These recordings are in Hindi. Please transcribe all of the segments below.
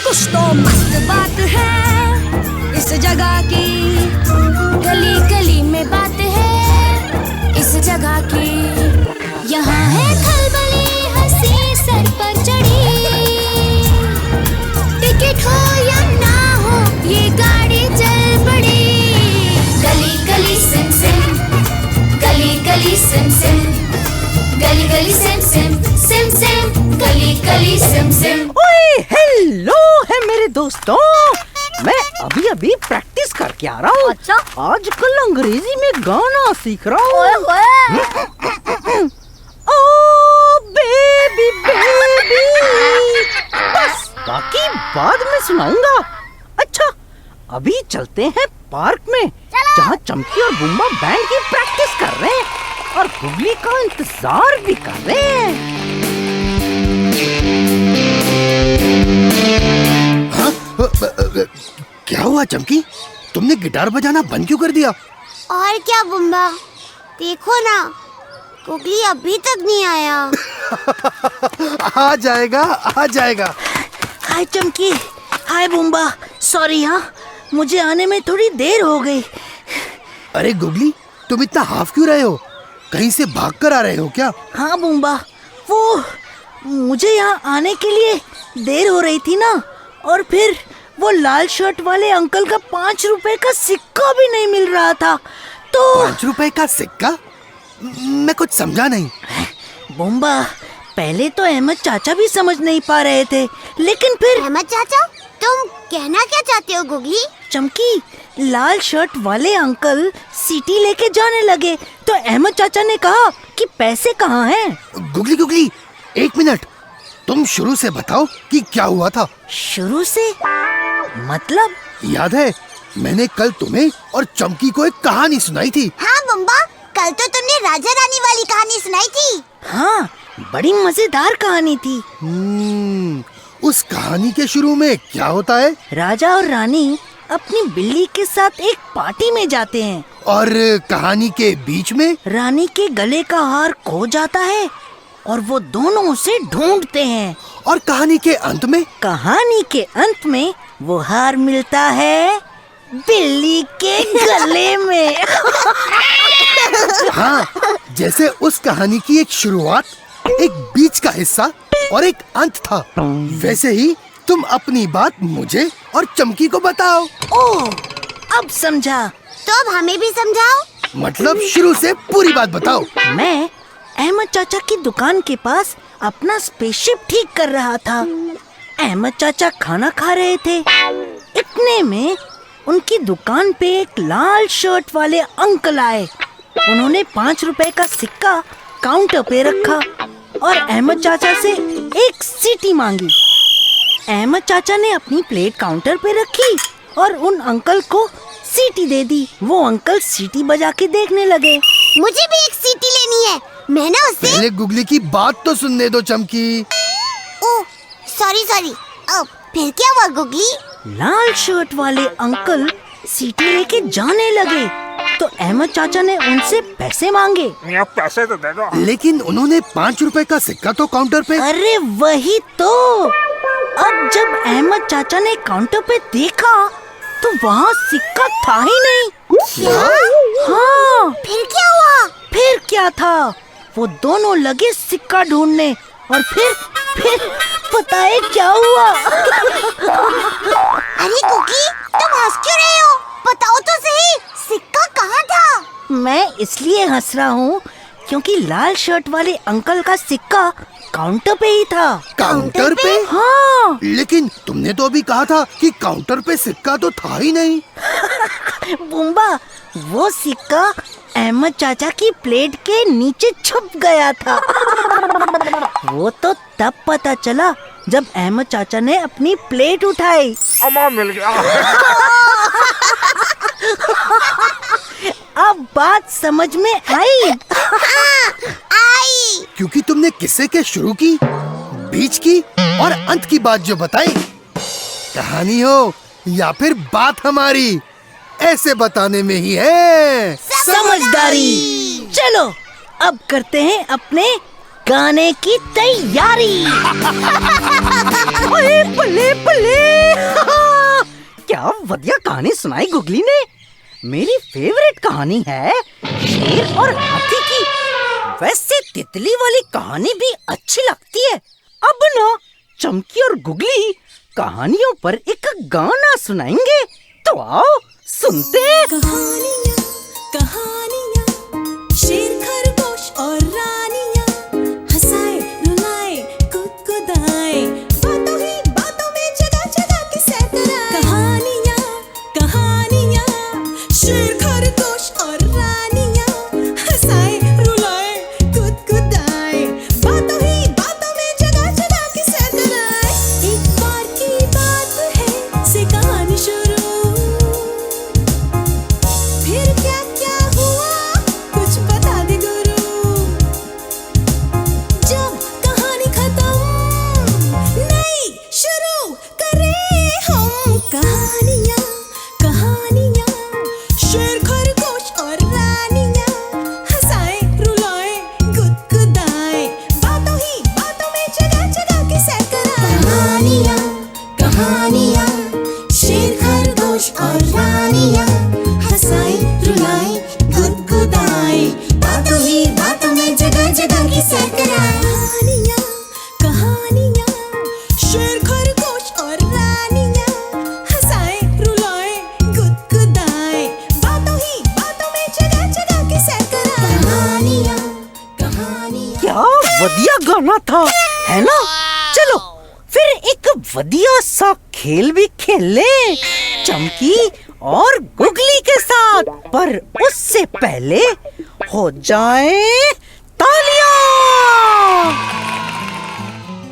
कुछ तो मस्त बात है इस जगह की, गली गली में बात है इस जगह की। यहाँ है खलबली हंसी सर पर चढ़ी, टिकट हो या ना हो ये गाड़ी चल पड़ी। गली गली सिम सिम, गली गली सिम सिम, गली गली सिम सिम, सिम सिम, गली गली सिम सिम। ओए हेलो है मेरे दोस्तों, मैं अभी अभी प्रैक्टिस करके आ रहा हूँ। अच्छा? आजकल अंग्रेजी में गाना सीख रहा हूँ। ओ बेबी बेबी, बस बाकी बाद में सुनाऊंगा। अच्छा अभी चलते हैं पार्क में, जहाँ चमकी और बुम्बा बैंड की प्रैक्टिस कर रहे हैं और गुगली का इंतजार भी कर रहे हैं। क्या हुआ चमकी, तुमने गिटार बजाना बंद क्यों कर दिया? और क्या बुम्बा, देखो ना गुगली अभी तक नहीं आया। आ जाएगा आ जाएगा। हाय चमकी, हाय बुम्बा, सॉरी हाँ, मुझे आने में थोड़ी देर हो गई। अरे गुगली, तुम इतना हाफ क्यों रहे हो? कहीं से भाग कर आ रहे हो क्या? हाँ बुम्बा, वो मुझे यहाँ आने के लिए देर हो रही थी ना, और फिर वो लाल शर्ट वाले अंकल का 5 रुपए का सिक्का भी नहीं मिल रहा था, तो 5 रुपए का सिक्का? मैं कुछ समझा नहीं। बुम्बा, पहले तो अहमद चाचा भी समझ नहीं पा रहे थे, लेकिन फिर अहमद चाचा, तुम कहना क्या चाहते हो गुगली? चमकी, लाल शर्ट वाले अंकल सीटी लेके जाने लगे, तो अहमद चाचा ने कहा कि पैसे कहाँ हैं? गुगली गुगली, 1 मिनट, तुम शुरू से बताओ कि क्या हुआ था। शुरू से मतलब? याद है मैंने कल तुम्हें और चमकी को एक कहानी सुनाई थी। हाँ बुम्बा, कल तो तुमने राजा रानी वाली कहानी सुनाई थी। हाँ, बड़ी मजेदार कहानी थी। उस कहानी के शुरू में क्या होता है? राजा और रानी अपनी बिल्ली के साथ एक पार्टी में जाते हैं, और कहानी के बीच में रानी के गले का हार खो जाता है और वो दोनों उसे ढूंढते हैं, और कहानी के अंत में वो हार मिलता है बिल्ली के गले में। हाँ, जैसे उस कहानी की एक शुरुआत, एक बीच का हिस्सा और एक अंत था, वैसे ही तुम अपनी बात मुझे और चमकी को बताओ। ओह, अब समझा। तो अब हमें भी समझाओ। मतलब शुरू से पूरी बात बताओ। मैं अहमद चाचा की दुकान के पास अपना स्पेसशिप ठीक कर रहा था। अहमद चाचा खाना खा रहे थे, इतने में उनकी दुकान पे एक लाल शर्ट वाले अंकल आए। उन्होंने 5 रुपए का सिक्का काउंटर पे रखा और अहमद चाचा से एक सीटी मांगी। अहमद चाचा ने अपनी प्लेट काउंटर पे रखी और उन अंकल को सीटी दे दी। वो अंकल सीटी बजा के देखने लगे। मुझे भी एक सीटी लेनी है, मैं ना उससे। पहले गुगली की बात तो सुनने दो चमकी। ओह सॉरी, अब फिर क्या हुआ गुगली? लाल शर्ट वाले अंकल सीटी लेके जाने लगे, तो अहमद चाचा ने उनसे पैसे मांगे। पैसे तो दे दो। लेकिन उन्होंने 5 रुपए का सिक्का तो काउंटर पे। अरे वही तो। अब जब अहमद चाचा ने काउंटर पे देखा तो वहाँ सिक्का था ही नहीं। क्या? हाँ, फिर क्या हुआ? फिर क्या था, वो दोनों लगे सिक्का ढूंढने, और फिर पता है क्या हुआ? अरे गुगली, तुम हंस क्यों रहे हो? बताओ तो सही, सिक्का कहाँ था? मैं इसलिए हंस रहा हूँ क्योंकि लाल शर्ट वाले अंकल का सिक्का काउंटर पे ही था। काउंटर पे? हाँ। लेकिन तुमने तो अभी कहा था कि काउंटर पे सिक्का तो था ही नहीं। बुम्बा, वो सिक्का अहमद चाचा की प्लेट के नीचे छुप गया था। वो तो तब पता चला जब अहमद चाचा ने अपनी प्लेट उठाई। अम्मा मिल गया। अब बात समझ में आई? आई। क्योंकि तुमने किस्से के शुरू की, बीच की और अंत की बात जो बताई, कहानी हो या फिर बात हमारी, ऐसे बताने में ही है समझदारी। चलो अब करते हैं अपने गाने की तैयारी। अरे बल्ले बल्ले। क्या बढ़िया कहानी सुनाई गुगली ने। मेरी फेवरेट कहानी है शेर और हाथी की। वैसे तितली वाली कहानी भी अच्छी लगती है। अब ना चमकी और गुगली कहानियों पर एक गाना सुनाएंगे, तो आओ सुनते हैं। कहानियाँ कहानियाँ, शेर खरगोश और रानियाँ, हंसाए रुलाए कुदकुदाए, बातों ही बातों में जगह जगह की सैर कराए। कहानियाँ कहानियाँ, शेर खरगोश और रानियाँ, हंसाए रुलाए कुदकुदाए, बातों ही बातों में जगह जगह की सैर कराए। एक बार की बात है से कहानी शुरू, फिर क्या क्या हुआ कुछ बता दे गुरु। जब कहानी खत्म नई शुरू करें हम। कहानियाँ कहानियाँ, शेर खरगोश और रानियाँ, हंसाए रुलाए गुदगुदाए, बातों ही बातों में जगह जगह की सैर कराए। कहानियाँ कहानियाँ, शेर खरगोश और रानियाँ, हंसाए रुलाए गुदगुदाए, बातों ही बातों में जगह जगह की सैर कराए। कहानियाँ कहानियाँ, शेर खरगोश और रानियाँ, हंसाए रुलाए गुदगुदाए, बातों ही बातों में जगह जगह की सैर कराए। कहानियाँ कहानियाँ। क्या बढ़िया गाना था, है ना। चलो फिर एक बढ़िया सा खेल भी खेल ले चमकी और गुगली के साथ। पर उससे पहले हो जाए तालियां।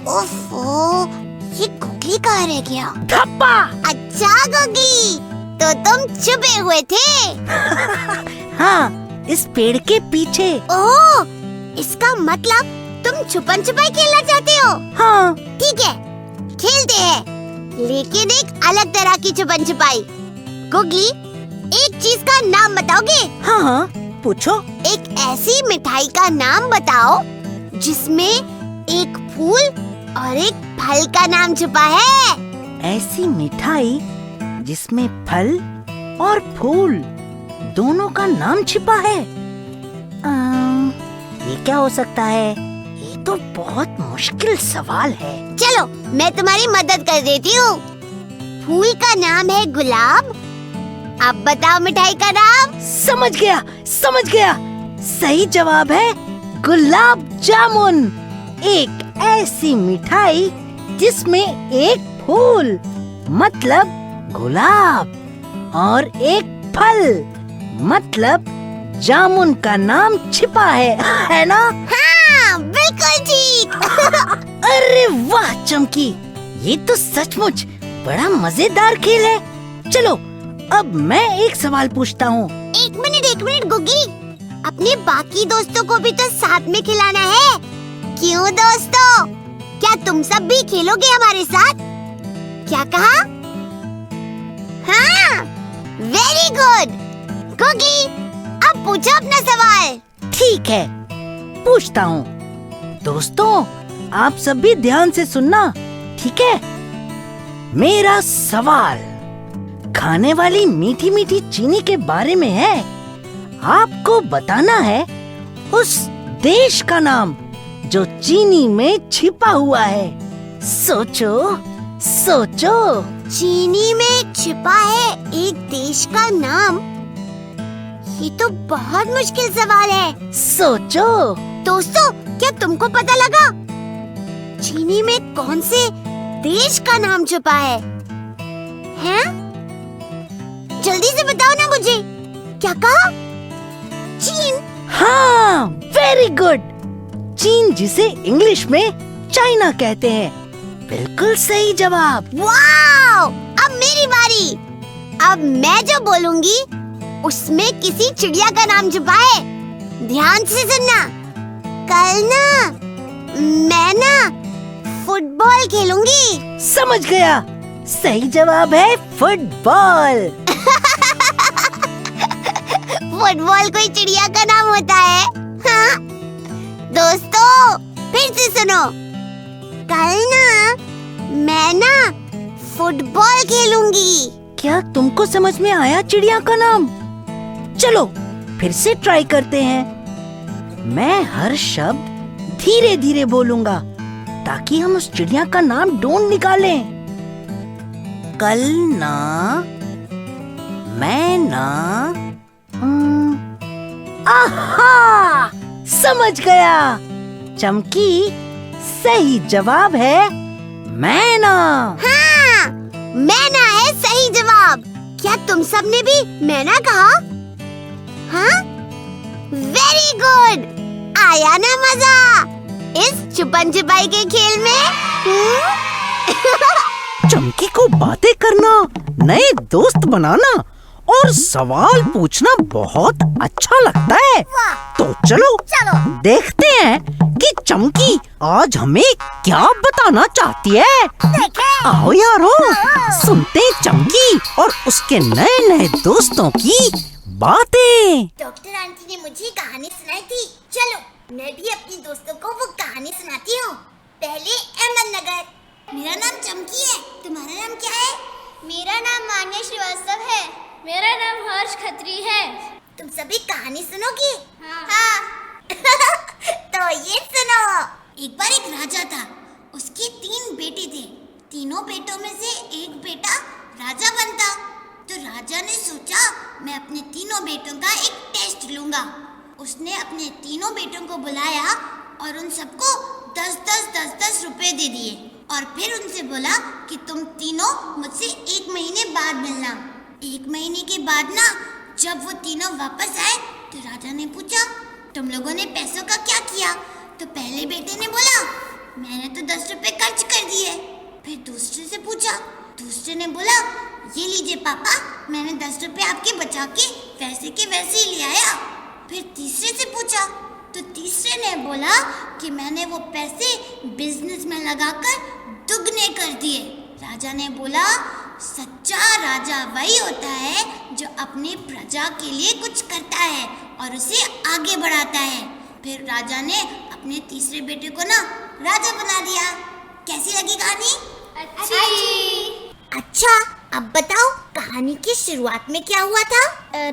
ओफो, ये गुगली कहाँ रह गया? धप्पा। अच्छा गुगली, तो तुम छुपे हुए थे। हाँ, इस पेड़ के पीछे। ओह, इसका मतलब तुम छुपन छुपाई खेलना चाहते हो? हाँ। ठीक है, खेलते हैं, लेकिन एक अलग तरह की छुपन छुपाई। गुगली, एक चीज का नाम बताओगे? हाँ हाँ, पूछो। एक ऐसी मिठाई का नाम बताओ जिसमें एक फूल और एक फल का नाम छुपा है। ऐसी मिठाई जिसमें फल और फूल दोनों का नाम छिपा है। ये क्या हो सकता है? ये तो बहुत मुश्किल सवाल है। चलो, मैं तुम्हारी मदद कर देती हूँ। फूल का नाम है गुलाब। अब बताओ मिठाई का नाम। समझ गया, समझ गया। सही जवाब है गुलाब जामुन। एक ऐसी मिठाई जिसमें एक फूल मतलब गुलाब और एक फल मतलब जामुन का नाम छिपा है ना? हाँ, बिल्कुल ठीक। अरे वाह चमकी, ये तो सचमुच बड़ा मजेदार खेल है। चलो अब मैं एक सवाल पूछता हूँ। एक मिनट गुग्गी, अपने बाकी दोस्तों को भी तो साथ में खिलाना है। क्यों दोस्तों, क्या तुम सब भी खेलोगे हमारे साथ? क्या कहा? हाँ, वेरी गुड। गुग्गी, अब पूछो अपना सवाल। ठीक है, पूछता हूँ। दोस्तों, आप सब भी ध्यान से सुनना, ठीक है? मेरा सवाल खाने वाली मीठी मीठी चीनी के बारे में है। आपको बताना है उस देश का नाम जो चीनी में छिपा हुआ है। सोचो सोचो। चीनी में छिपा है एक देश का नाम? ये तो बहुत मुश्किल सवाल है। सोचो। दोस्तों, क्या तुमको पता लगा चीनी में कौन से देश का नाम छुपा है? हैं? जल्दी से बताओ ना मुझे। क्या कहा? चीन? हाँ, वेरी गुड। चीन, जिसे इंग्लिश में चाइना कहते हैं। बिल्कुल सही जवाब। वाओ! अब मेरी बारी। अब मैं जो बोलूंगी उसमें किसी चिड़िया का नाम छुपा है। ध्यान से सुनना। कल ना मैं फुटबॉल खेलूंगी। समझ गया, सही जवाब है फुटबॉल। फुटबॉल कोई चिड़िया का नाम होता है? हाँ? दोस्तों, फिर से सुनो। कल ना मैं फुटबॉल खेलूंगी। क्या तुमको समझ में आया चिड़िया का नाम? चलो फिर से ट्राई करते हैं। मैं हर शब्द धीरे धीरे बोलूंगा ताकि हम उस चिड़िया का नाम ढूंढ निकालें। कल ना, मैं ना, आहा! समझ गया। चमकी सही जवाब है मैना। हाँ, मैना है सही जवाब। क्या तुम सबने भी मैना कहा? हाँ, वेरी गुड। आया ना मजा इस छुपन छुपाई के खेल में? चमकी को बातें करना, नए दोस्त बनाना और सवाल पूछना बहुत अच्छा लगता है। तो चलो देखते हैं कि चमकी आज हमें क्या बताना चाहती है। आओ यारो, सुनते हैं चमकी और उसके नए नए दोस्तों की बातें। डॉक्टर आंटी ने मुझे कहानी सुनाई थी। चलो मैं भी अपनी दोस्तों को वो कहानी सुनाती हूँ। पहले अहमदनगर। मेरा नाम चमकी है, तुम्हारा नाम क्या है? मेरा नाम मान्या श्रीवास्तव है। मेरा नाम हर्ष खत्री है। तुम सभी कहानी सुनोगी? हाँ। तो ये सुनो। एक बार एक राजा था, उसके 3 बेटे थे। तीनों बेटों में से एक बेटा राजा बनता। तो राजा ने सोचा मैं अपने तीनों बेटों का एक टेस्ट लूंगा। उसने अपने तीनों बेटों को बुलाया और उन सबको 10-10 रुपए दे दिए और फिर उनसे बोला कि तुम तीनों मुझसे 1 महीने बाद मिलना। 1 महीने के बाद ना जब वो तीनों वापस आए तो राजा ने पूछा तुम लोगों ने पैसों का क्या किया? तो पहले बेटे ने बोला मैंने तो 10 रुपए खर्च कर दिए। फिर दूसरे से पूछा, दूसरे ने बोला ये लीजिए पापा, मैंने 10 रुपए आपके बचा के वैसे के वैसे ही ले आया। फिर तीसरे से पूछा तो तीसरे ने बोला कि मैंने वो पैसे बिजनेस में लगाकर दुगने कर दिए। राजा ने बोला सच्चा राजा वही होता है जो अपनी प्रजा के लिए कुछ करता है और उसे आगे बढ़ाता है। फिर राजा ने अपने तीसरे बेटे को ना राजा बना दिया। कैसी लगी कहानी? अच्छी। अच्छा, अब बताओ कहानी की शुरुआत में क्या हुआ था?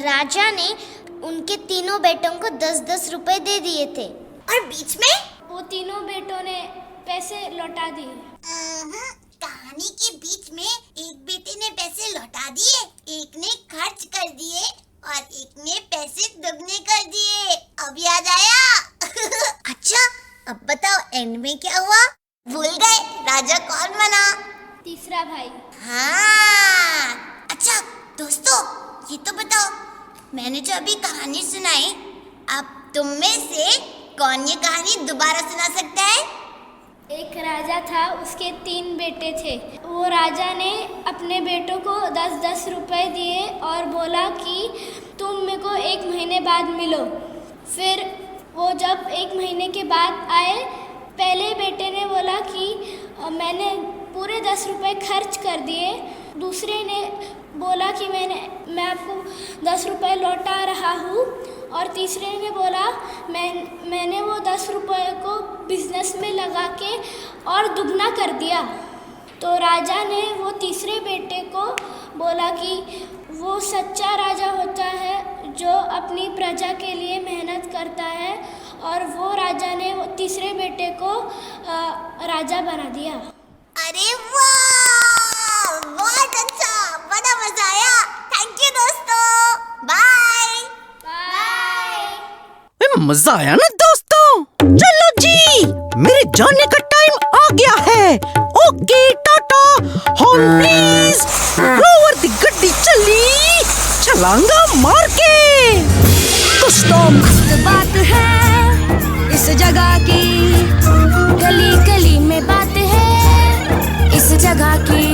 राजा ने उनके तीनों बेटों को 10-10 रुपए दे दिए थे और बीच में? वो तीनों बेटों ने पैसे लौटा दिए। कहानी के बीच में एक बेटे ने पैसे लौटा दिए, एक ने खर्च कर दिए और एक ने पैसे दुगने कर दिए। अब याद आया। अच्छा, अब बताओ एंड में क्या हुआ? भूल गए राजा कौन बना? तीसरा भाई। हाँ। अच्छा दोस्तों, ये तो बताओ, मैंने जो अभी कहानी सुनाई, अब तुम में से कौन ये कहानी दोबारा सुना सकता है? एक राजा था, उसके 3 बेटे थे। वो राजा ने अपने बेटों को 10-10 रुपए दिए और बोला कि तुम मेरे को 1 महीने बाद मिलो। फिर वो जब 1 महीने के बाद आए, पहले बेटे ने बोला कि मैंने पूरे 10 रुपए खर्च कर दिए। दूसरे ने बोला कि मैं आपको 10 रुपए लौटा रहा हूँ। और तीसरे ने बोला मैंने वो 10 रुपए को बिजनेस में लगा के और दुगना कर दिया। तो राजा ने वो तीसरे बेटे को बोला कि वो सच्चा राजा होता है जो अपनी प्रजा के लिए मेहनत करता है। और वो राजा ने वो तीसरे बेटे को राजा बना दिया। अरे वाह, बहुत अच्छा, बड़ा मजा आया। थैंक यू दोस्तों, बाय बाय। मजा आया ना दोस्तों? चलो जी, मेरे जाने का टाइम आ गया है। Okay tata, home please. Rover दी गड्डी चली, छलांगा मार के। कुछ तो मस्त बात है इस जगह की, गली गली में बात है इस जगह की।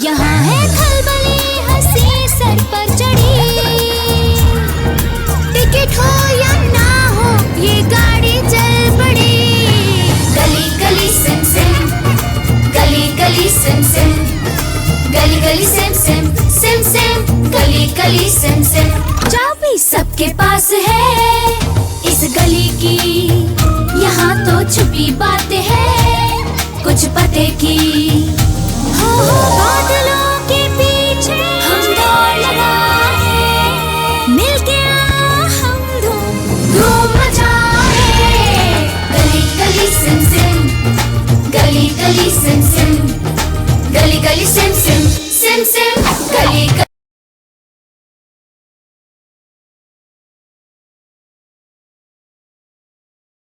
यहाँ है खलबली हंसी सर पर चढ़ी, टिकट हो या ना हो ये गाड़ी चल पड़ी। गली गली सिम सिम, गली गली सिम सिम, गली गली सिम सिम, सिम सिम, गली गली सिम सिम। चाबी सबके पास है इस गली की, यहाँ तो छुपी बात है कुछ पते की। हो बादलों के पीछे गली सिम सिम, गली गली सिम सिम।